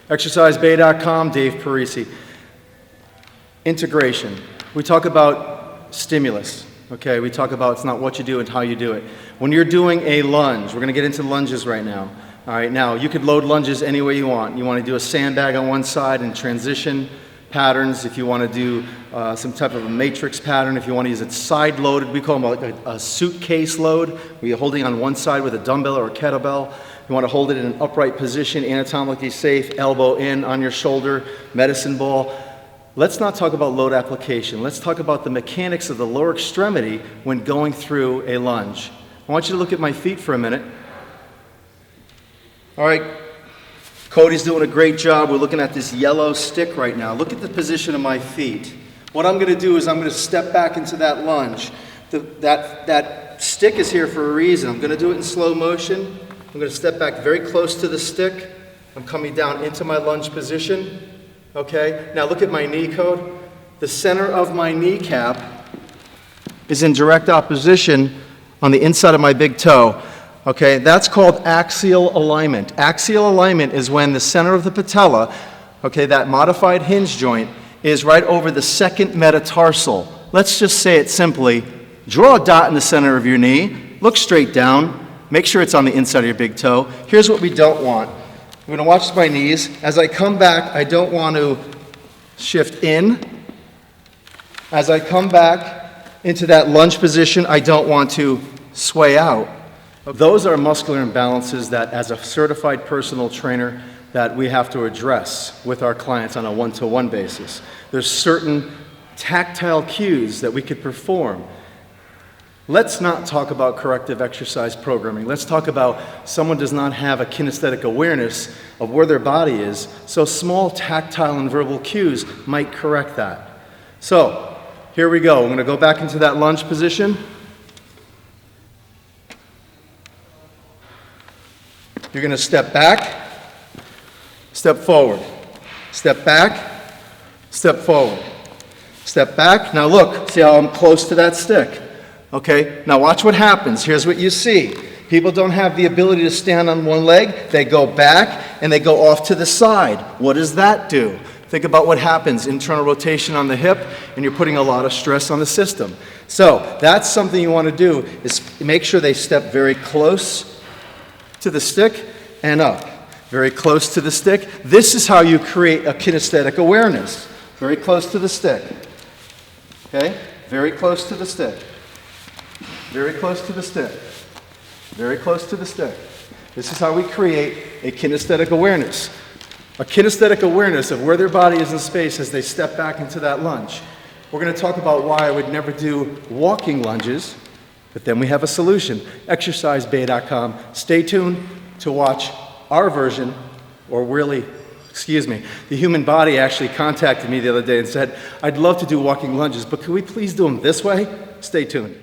ExerciseBay.com, Dave Parisi. Integration. We talk about stimulus, okay? We talk about it's not what you do and how you do it. When you're doing a lunge, we're going to get into lunges right now. All right, now you could load lunges any way you want. You want to do a sandbag on one side and transition patterns. If you want to do some type of a matrix pattern, if you want to use it side loaded, we call them like a suitcase load, where you're holding on one side with a dumbbell or a kettlebell. You want to hold it in an upright position, anatomically safe, elbow in on your shoulder, medicine ball. Let's not talk about load application. Let's talk about the mechanics of the lower extremity when going through a lunge. I want you to look at my feet for a minute. All right, Cody's doing a great job. We're looking at this yellow stick right now. Look at the position of my feet. What I'm going to do is I'm going to step back into that lunge. That stick is here for a reason. I'm going to do it in slow motion. I'm going to step back very close to the stick. I'm coming down into my lunge position. Okay, now look at my knee code. The center of my kneecap is in direct opposition on the inside of my big toe. Okay, that's called axial alignment. Axial alignment is when the center of the patella, okay, that modified hinge joint, is right over the second metatarsal. Let's just say it simply. Draw a dot in the center of your knee, look straight down, make sure it's on the inside of your big toe. Here's what we don't want. I'm going to watch my knees. As I come back, I don't want to shift in. As I come back into that lunge position, I don't want to sway out. Those are muscular imbalances that, as a certified personal trainer, that we have to address with our clients on a one-to-one basis. There's certain tactile cues that we could perform. Let's not talk about corrective exercise programming. Let's talk about someone does not have a kinesthetic awareness of where their body is, so small tactile and verbal cues might correct that. So, here we go. I'm going to go back into that lunge position. You're going to step back, step forward, step back, step forward, step back. Now look, see how I'm close to that stick? Okay, now watch what happens. Here's what you see. People don't have the ability to stand on one leg. They go back and they go off to the side. What does that do? Think about what happens. Internal rotation on the hip, and you're putting a lot of stress on the system. So that's something you want to do, is make sure they step very close to the stick and up. Very close to the stick. This is how you create a kinesthetic awareness. Very close to the stick. Okay? Very close to the stick. Very close to the stick. Very close to the stick. This is how we create a kinesthetic awareness. A kinesthetic awareness of where their body is in space as they step back into that lunge. We're going to talk about why I would never do walking lunges, but then we have a solution. ExerciseBay.com. Stay tuned to watch our version, or really, the human body actually contacted me the other day and said, I'd love to do walking lunges, but could we please do them this way? Stay tuned.